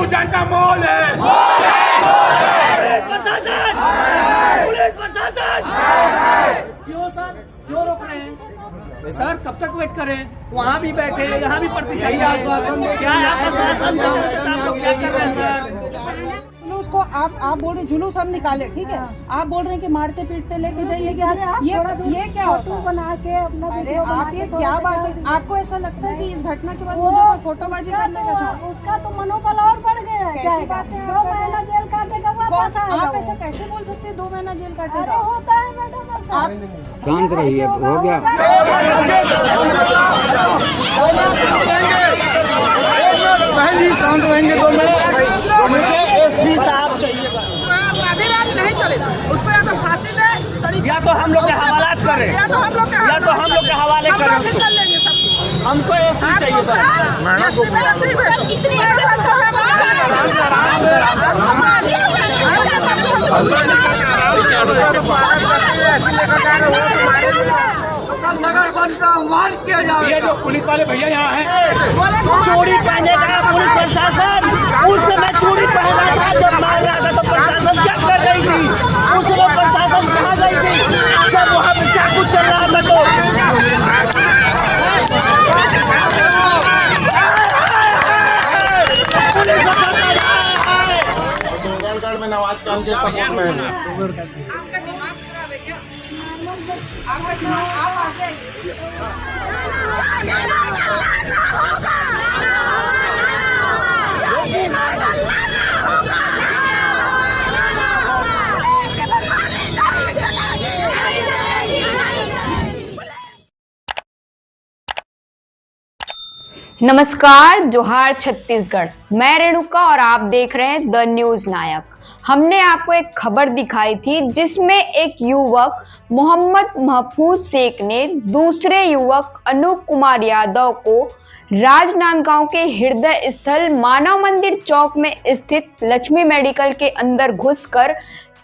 हिंदुस्तान का मोल है। पुलिस प्रशासन क्यों सर, क्यों रोक रहे हैं सर? कब तक वेट करें? वहाँ भी बैठे, यहाँ भी प्रतीक्षा करें। क्या आप प्रशासन आप लोग क्या कर रहे हैं सर? जुलूस को आप बोल रहे जुलूस हम निकाले, ठीक है? आप बोल रहे हैं कि मारते पीटते लेके जाइए, ये क्या होता है? बना के अपना अरे आप ये क्या बात है? आपको ऐसा लगता है कि इस घटना के बाद मुझे फोटोबाजी करने का शौक? उसका तो मनोबल और बढ़ गया है। कैसी बात है? 2 महीना जेल काटेगा वापस आएगा। आप ऐसा कैसे बोल सकते हैं 2 महीना जेल अरे काटेगा? होता है मैडम। आप शांत रहिए, हो गया। शांत रहेंगे 2 मिनट। एसपी साहब चाहिए आधी रात नहीं चलेगा, उसको या तो फांसी दे, या तो हम लोग के हवालात करें, या तो हम लोग के हवाले करें उसको। कर लेंगे सब कुछ। हमको एसपी चाहिए ये जो पुलिस वाले भैया यहाँ हैं, चूड़ी पहने का पुलिस प्रशासन उस समय चूड़ी पहना था जब मार रहा था, तो प्रशासन क्या कर रही थी? उस समय प्रशासन कहाँ गई थी जब वहाँ पे चाकू चल रहा था? तो बंगालगढ़ में नवाज खान के सपोर्ट में है। आपका दिमाग खराब है क्या? आपका दिमाग आप आ जाइए। नमस्कार, जोहार छत्तीसगढ़। मैं रेणुका और आप देख रहे हैं द न्यूज नायक। हमने आपको एक खबर दिखाई थी जिसमें एक युवक मोहम्मद महफूज शेख ने दूसरे युवक अनूप कुमार यादव को राजनांदगांव के हृदय स्थल मानव मंदिर चौक में स्थित लक्ष्मी मेडिकल के अंदर घुसकर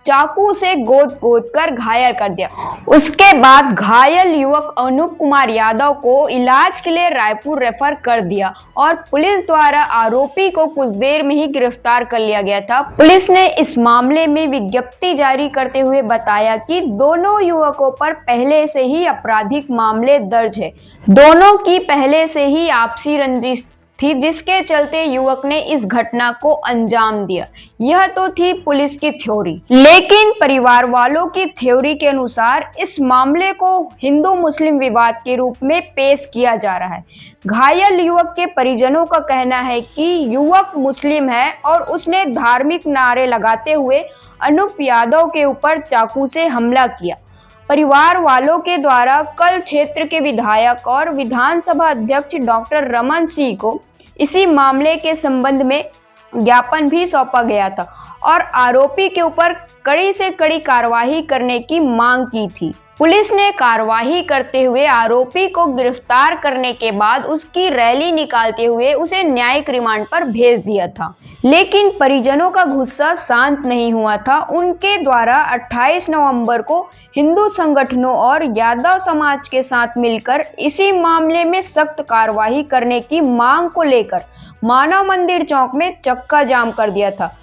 चाकू से गोद कर घायल कर दिया। उसके बाद घायल युवक अनूप कुमार यादव को इलाज के लिए रायपुर रेफर कर दिया और पुलिस द्वारा आरोपी को कुछ देर में ही गिरफ्तार कर लिया गया था। पुलिस ने इस मामले में विज्ञप्ति जारी करते हुए बताया कि दोनों युवकों पर पहले से ही आपराधिक मामले दर्ज है। दोनों की पहले से ही आपसी रंजिश थी, जिसके चलते युवक ने इस घटना को अंजाम दिया। यह तो थी पुलिस की थ्योरी, लेकिन परिवार वालों की थ्योरी के अनुसार इस मामले को हिंदू मुस्लिम विवाद के रूप में पेश किया जा रहा है। घायल युवक के परिजनों का कहना है कि युवक मुस्लिम है और उसने धार्मिक नारे लगाते हुए अनूप यादव के ऊपर चाकू से हमला किया। परिवार वालों के द्वारा कल क्षेत्र के विधायक और विधानसभा अध्यक्ष डॉक्टर रमन सिंह को इसी मामले के संबंध में ज्ञापन भी सौंपा गया था और आरोपी के ऊपर कड़ी से कड़ी कार्रवाई करने की मांग की थी। पुलिस ने कार्रवाई करते हुए आरोपी को गिरफ्तार करने के बाद उसकी रैली निकालते हुए उसे न्यायिक रिमांड पर भेज दिया था। लेकिन परिजनों का गुस्सा शांत नहीं हुआ था। उनके द्वारा 28 नवंबर को हिंदू संगठनों और यादव समाज के साथ मिलकर इसी मामले में सख्त कार्रवाई करने की मांग को लेकर मानव मंदिर चौक में चक्का जाम कर दिया था।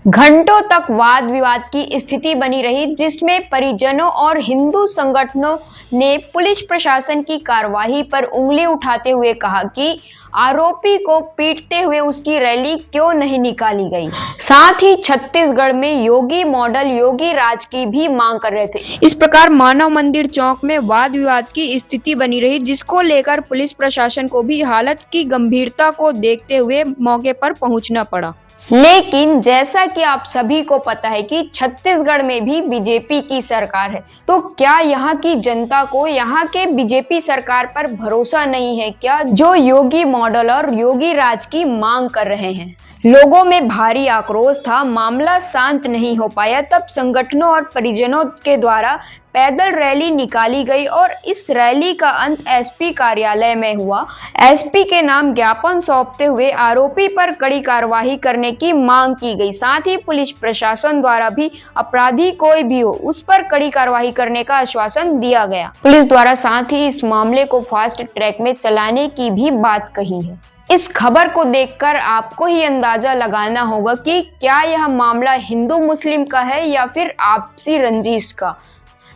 घंटों तक वाद विवाद की स्थिति बनी रही, जिसमें परिजनों और हिंदू संगठनों ने पुलिस प्रशासन की कार्रवाई पर उंगली उठाते हुए कहा कि आरोपी को पीटते हुए उसकी रैली क्यों नहीं निकाली गई। साथ ही छत्तीसगढ़ में योगी मॉडल योगी राज की भी मांग कर रहे थे। इस प्रकार मानव मंदिर चौक में वाद विवाद की स्थिति बनी रही, जिसको लेकर पुलिस प्रशासन को भी हालत की गंभीरता को देखते हुए मौके पर पहुंचना पड़ा। लेकिन जैसा कि आप सभी को पता है कि छत्तीसगढ़ में भी बीजेपी की सरकार है, तो क्या यहाँ की जनता को यहाँ के बीजेपी सरकार पर भरोसा नहीं है क्या, जो योगी मॉडल और योगी राज की मांग कर रहे हैं? लोगों में भारी आक्रोश था। मामला शांत नहीं हो पाया, तब संगठनों और परिजनों के द्वारा पैदल रैली निकाली गई और इस रैली का अंत एसपी कार्यालय में हुआ। एसपी के नाम ज्ञापन सौंपते हुए आरोपी पर कड़ी कार्रवाई करने की मांग की गई। साथ ही पुलिस प्रशासन द्वारा भी अपराधी कोई भी हो उस पर कड़ी कार्रवाई करने का आश्वासन दिया गया। पुलिस द्वारा साथ ही इस मामले को फास्ट ट्रैक में चलाने की भी बात कही है। इस खबर को देखकर आपको ही अंदाजा लगाना होगा कि क्या यह मामला हिंदू मुस्लिम का है या फिर आपसी रंजिश का।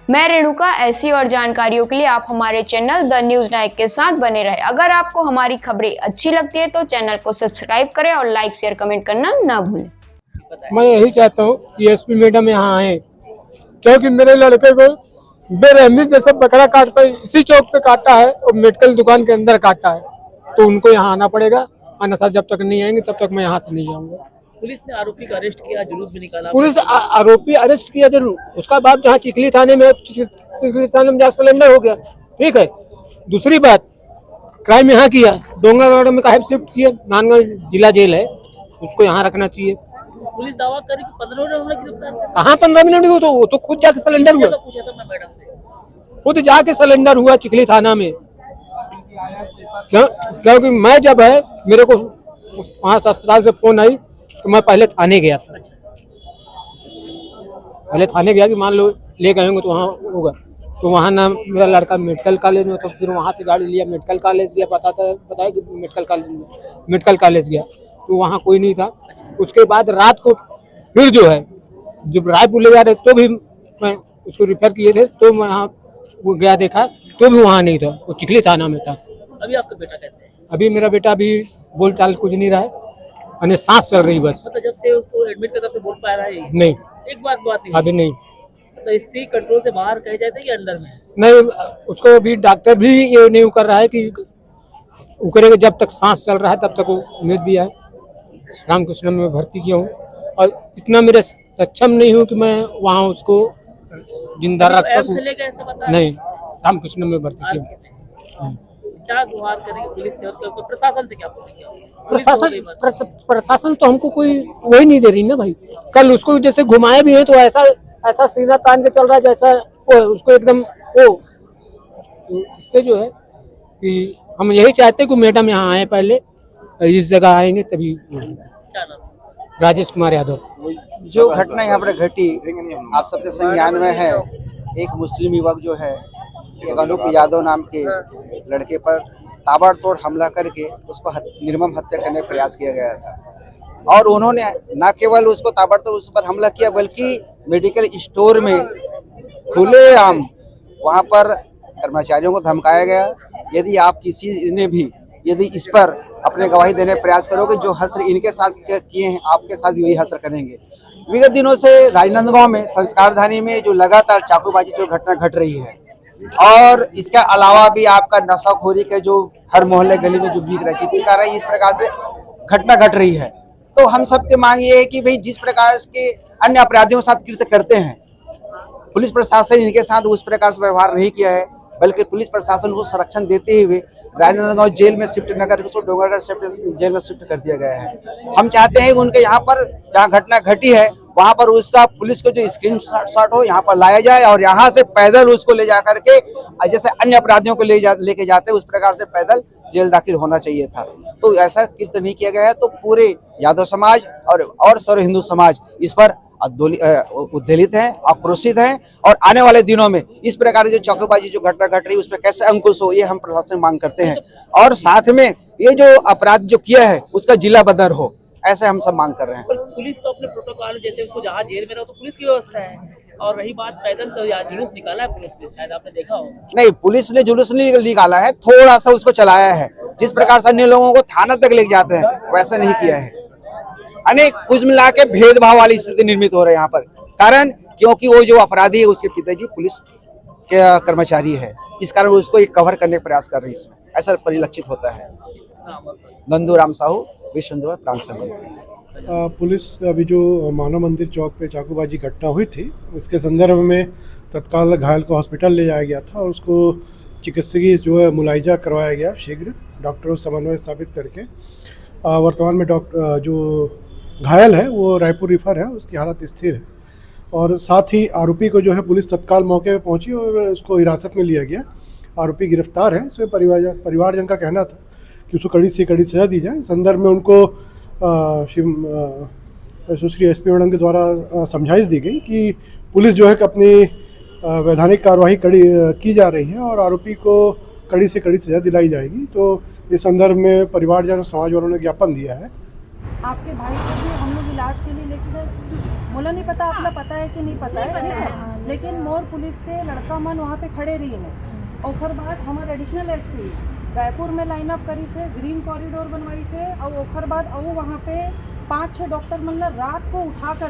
मैं रेणुका, ऐसी और जानकारियों के लिए आप हमारे चैनल द न्यूज नायक के साथ बने रहे। अगर आपको हमारी खबरें अच्छी लगती है तो चैनल को सब्सक्राइब करें और लाइक शेयर कमेंट करना ना भूलें। मैं यही चाहता हूँ कि एसपी मैडम यहाँ आए, क्योंकि मेरे लड़के को बेरहमी जैसे बकरा काटता है इसी चौक पे काटा है और मेडिकल दुकान के अंदर काटा है, तो उनको यहाँ आना पड़ेगा। अन्यथा जब तक नहीं आएंगे तब तक मैं यहाँ से नहीं जाऊंगा। पुलिस ने आरोपी का अरेस्ट किया, जुलूस भी निकाला। पुलिस आरोपी अरेस्ट किया जरूर, उसका बाद जहाँ चिखली थाने में जाकर सिलेंडर हो गया, ठीक है। दूसरी बात, क्राइम यहाँ किया, डोंगरगढ़ में काहे शिफ्ट किया, नानगढ़ जिला जेल है, उसको यहाँ रखना चाहिए। पुलिस दावा करे कि 15 मिनट हमने गिरफ्तार किया। कहाँ 15 मिनट हुआ, वो तो खुद जाके सिलेंडर हुआ, पूछा था मैं मैडम से, खुद जाके सिलेंडर हुआ चिखली थाना में। क्योंकि मैं जब है मेरे को वहाँ से अस्पताल से फोन आई तो मैं पहले थाने गया था। पहले थाने गया कि मान लो ले गए होंगे तो वहाँ होगा, तो वहाँ ना मेरा लड़का मेडिकल कॉलेज में, तो फिर वहाँ से गाड़ी लिया, मेडिकल कॉलेज गया, बताया कि मेडिकल कॉलेज गया तो वहाँ कोई नहीं था। उसके बाद रात को फिर जो है जब रायपुर ले जा रहे तो भी मैं उसको रिफर किए थे, तो मैं वहाँ वो गया देखा तो भी वहाँ नहीं था, वो चिखली थाना में था। अभी आपका बेटा कैसे है? अभी मेरा बेटा अभी बोल चाल कुछ नहीं रहा है, यानी सांस चल रही बस। मतलब जब से उसको एडमिट करता से बोल पा रहा है? नहीं, एक बात नहीं, अभी नहीं। मतलब इसी कंट्रोल से बाहर कहे जाते कि अंदर में? नहीं, उसको अभी डॉक्टर भी ये नहीं कर रहा है कि वो करेगा, जब तक सांस चल रहा है तब तक वो उम्मीद दिया है। रामकृष्ण में भर्ती किया हूँ और इतना मेरे सक्षम नहीं हूँ कि मैं वहाँ उसको जिंदा रख सकूँ। नहीं, रामकृष्ण में भर्ती किया हूँ। क्या गुहार करेंगे पुलिस से और प्रशासन से, क्या बोलेंगे? प्रशासन तो हमको कोई वही नहीं दे रही ना भाई। कल उसको जैसे घुमाए भी है तो ऐसा सीना तान के चल रहा है जैसा वो उसको एकदम वो। इससे जो है कि हम यही चाहते कि मैडम यहाँ आए, पहले इस जगह आएंगे तभी। क्या नाम? राजेश कुमार यादव। जो घटना यहाँ पर घटी आप सबके संज्ञान में है, एक मुस्लिम युवक जो है एक अनूप यादव नाम के लड़के पर ताबड़तोड़ हमला करके उसको निर्मम हत्या करने का प्रयास किया गया था। और उन्होंने न केवल उसको ताबड़तोड़ उस पर हमला किया बल्कि मेडिकल स्टोर में खुलेआम वहां पर कर्मचारियों को धमकाया गया। यदि आप किसी ने भी यदि इस पर अपने गवाही देने का प्रयास करोगे, जो हश्र इनके साथ किए हैं आपके साथ भी वही हश्र करेंगे। विगत दिनों से राजनांदगांव में संस्कारधानी में जो लगातार चाकूबाजी जो घटना घट रही है और इसके अलावा भी आपका नशाखोरी के जो हर मोहल्ले गली में जो बिक रहा है, जितनी रही इस प्रकार से घटना घट रही है, तो हम सबके मांग ये है कि भाई जिस प्रकार के अन्य अपराधियों के साथ कृत्य करते हैं, पुलिस प्रशासन इनके साथ उस प्रकार से व्यवहार नहीं किया है, बल्कि पुलिस प्रशासन को संरक्षण देते हुए राजनांदगांव जेल में शिफ्ट न करके उसको डोंगरगढ़ जेल में शिफ्ट कर दिया गया है। हम चाहते हैं उनके यहाँ पर जहाँ घटना घटी है वहाँ पर उसका पुलिस को जो स्क्रीनशॉट हो यहाँ पर लाया जाए और यहाँ से पैदल उसको ले जा करके जैसे अन्य अपराधियों को लेके जाते उस प्रकार से पैदल जेल दाखिल होना चाहिए था। तो ऐसा कृत्य नहीं किया गया है, तो पूरे यादव समाज और सर्व हिंदू समाज इस पर उद्वेलित हैं, आक्रोशित हैं और आने वाले दिनों में इस प्रकार की जो चाकूबाजी जो घटना घट रही है उस पर कैसे अंकुश हो, ये हम प्रशासन से मांग करते हैं। और साथ में ये जो अपराध जो किया है उसका जिला बदर हो, ऐसे हम सब मांग कर रहे हैं। पुलिस तो अपने प्रोटोकॉल जैसे उसको जहाँ जेल में रहो तो पुलिस की व्यवस्था है, और रही बात पैदल तो जुलूस निकाला है पुलिस ने, शायद आपने देखा हो। नहीं, पुलिस ने जुलूस नहीं निकाला है, थोड़ा सा उसको चलाया है। जिस प्रकार से अन्य लोगों को थाना तक लेके जाते हैं वैसा नहीं किया है। अनेक कुछ मिला के भेदभाव वाली स्थिति निर्मित हो रही है यहाँ पर, कारण क्योंकि वो जो अपराधी है उसके पिताजी पुलिस के कर्मचारी है, इस कारण उसको एक कवर करने का प्रयास कर रही है, इसमें ऐसा परिलक्षित होता है। गंदू राम साहू, विश्व हिंदू प्रांत संगठन। पुलिस अभी जो मानव मंदिर चौक पे चाकूबाजी घटना हुई थी, इसके संदर्भ में तत्काल घायल को हॉस्पिटल ले जाया गया था और उसको चिकित्सकीय जो है मुलायजा करवाया गया शीघ्र, डॉक्टरों से समन्वय स्थापित करके। वर्तमान में डॉक्टर जो घायल है वो रायपुर रिफर है, उसकी हालत स्थिर है। और साथ ही आरोपी को जो है पुलिस तत्काल मौके पर पहुंची और उसको हिरासत में लिया गया। आरोपी गिरफ्तार है। इसमें परिवारजन का कहना था कि उसको कड़ी से कड़ी सजा दी जाए। इस संदर्भ में उनको सुश्री एसपी मैडम के द्वारा समझाइश दी गई कि पुलिस जो है कि अपनी वैधानिक कार्रवाई कड़ी की जा रही है और आरोपी को कड़ी से कड़ी सजा दिलाई जाएगी। तो इस संदर्भ में परिवारजन और समाज वालों ने ज्ञापन दिया है। आपके भाई को भी हम लोग इलाज के लिए लेके गए, मुझे नहीं पता आपला पता है कि नहीं पता है, ठीक है, लेकिन मोर पुलिस के लड़का मन वहाँ पे खड़े रही है। ओखर बाद हमारे एडिशनल एसपी रायपुर में लाइन अप करी से, ग्रीन कॉरिडोर बनवाई से, और ओखर बाद वहाँ पे 5-6 डॉक्टर मतलब रात को उठा कर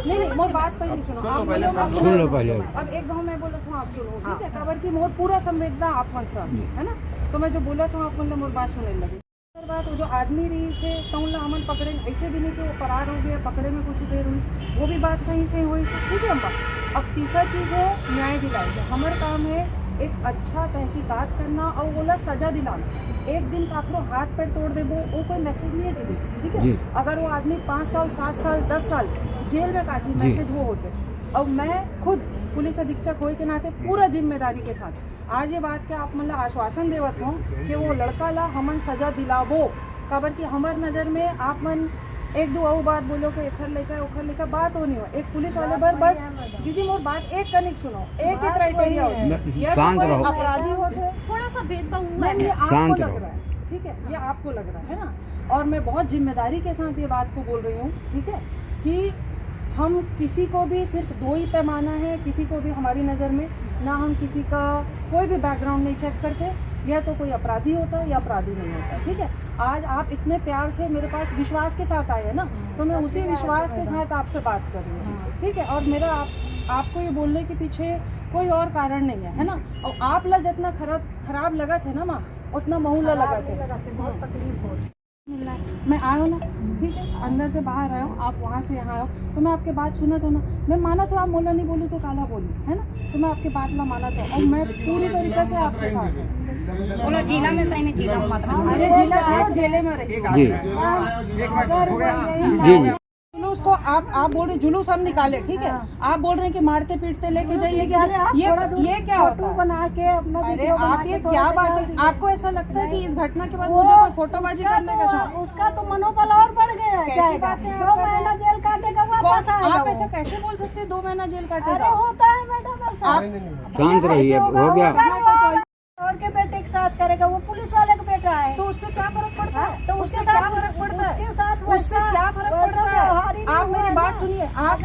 नहीं मोर बात पहले सुनो, आप सुन लो पहले। अब एक गाँव में बोला था, आप सुनो, ठीक है, खबर की मोर पूरा संवेदना आप मन सा है ना, तो मैं जो बोला था आप मतलब मोर बात सुनने लगी। बात वो जो आदमी रही से तो हमन पकड़े, ऐसे भी नहीं कि वो फरार हो गया, पकड़े में कुछ देर हुई, वो भी बात सही से हुई से, ठीक है अम्बा। अब तीसरा चीज़ है न्याय दिलाई। हमारा काम है एक अच्छा तहकीकात करना और बोला सजा दिलाना। एक दिन काकरो हाथ पैर तोड़ दे वो कोई मैसेज नहीं है, ठीक है। अगर वो आदमी 5 साल 7 साल 10 साल जेल में काटी मैसेज वो होते। और मैं खुद पुलिस अधीक्षक होए के नाते पूरा जिम्मेदारी के साथ आज ये बात के आप मतलब आश्वासन देवत हो कि वो लड़का ला हमन सजा दिलावो। काबर कि हमार नज़र में आप मन एक दो और बात बोलो कि एखर लेकर बात होनी हो। एक पुलिस वाले पर बस दीदी मोर बात एक कनिक सुनो, एक ही क्राइटेरिया हो, अपराधी होते थोड़ा सा भेदभाव हुआ है, आपको लग रहा है, ठीक है, ये आपको लग रहा है ना। और मैं बहुत जिम्मेदारी के साथ ये बात को बोल रही हूँ, ठीक है, कि हम किसी को भी सिर्फ 2 ही पैमाना है, किसी को भी हमारी नज़र में ना हम किसी का कोई भी बैकग्राउंड नहीं चेक करते, या तो कोई अपराधी होता है या अपराधी नहीं होता, ठीक है। आज आप इतने प्यार से मेरे पास विश्वास के साथ आए हैं ना, तो मैं उसी विश्वास के साथ आपसे बात कर रही हूँ, ठीक है। और मेरा आपको ये बोलने के पीछे कोई और कारण नहीं है ना। और आप ला जितना खराब लगा थे ना माँ, उतना महूला लगा थे, बहुत तकलीफ हो। मैं आया ना, ठीक है, अंदर से बाहर आया हूँ, आप वहाँ से यहाँ आए हो, तो मैं आपके बात सुना तो ना, मैं माना तो आप मोला नहीं बोलूँ तो काला बोलूँ, है ना, तो मैं आपके बात ला माना तो, और मैं पूरी तरीके से आपके साथ हूँ। बोलो जिला में सही में जिला अरे जिला था, जेले में रही जी। जुलूस को आप बोल रहे जुलूस हम निकाले, ठीक है, आप बोल रहे हैं कि मारते पीटते लेके जाइए, ये क्या होता है? बना के अपना अरे आप ये क्या बात है? आपको ऐसा लगता है कि इस घटना के बाद मुझे कोई फोटोबाजी करने का शौक? उसका तो मनोबल और बढ़ गया है। कैसी बात है? 2 महीना जेल काटेगा वापस आएगा। आप ऐसा कैसे बोल सकते हैं 2 महीना जेल काटेगा? अरे होता है मैडम, आप शांत रहिए, हो गया। और के बेटे के साथ करेगा, वो पुलिस वाले का बेटा है, तो उससे क्या फर्क पड़ता है? तो उससे क्या फर्क पड़ता है? उससे क्या फर्क पड़ता है? आप मेरी बात सुनिए, आप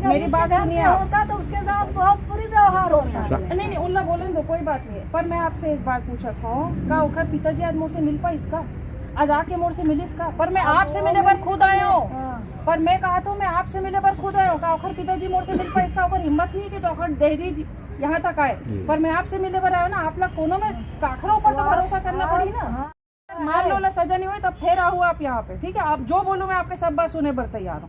मेरी बात सुनिए, होता तो उसके साथ बहुत बुरी व्यवहार होता। नहीं उल्ला बोलें तो कोई बात नहीं है, पर मैं आपसे एक बात पूछा था, का ओखर पिताजी आज मोड़ से मिल पाई इसका? आज आके मोड़ से मिली इसका? पर मैं आपसे मिले पर खुद आया हूँ, पर मैं कहा तो मैं आपसे मिले पर खुद आया हूँ, का ओखर पिताजी मोड़ से मिल पाई इसका? ओखर हिम्मत नहीं कि चौखट देहरी यहाँ तक आए, पर मैं आपसे मिले पर आया ना, आप लोग कोनों में काखरों पर तो भरोसा करना पड़ी ना। मान लो सजा नहीं हुई तब फिर आओ आप यहाँ पे, ठीक है, आप जो बोलो मैं आपके सब बात सुने पर तैयार हूँ।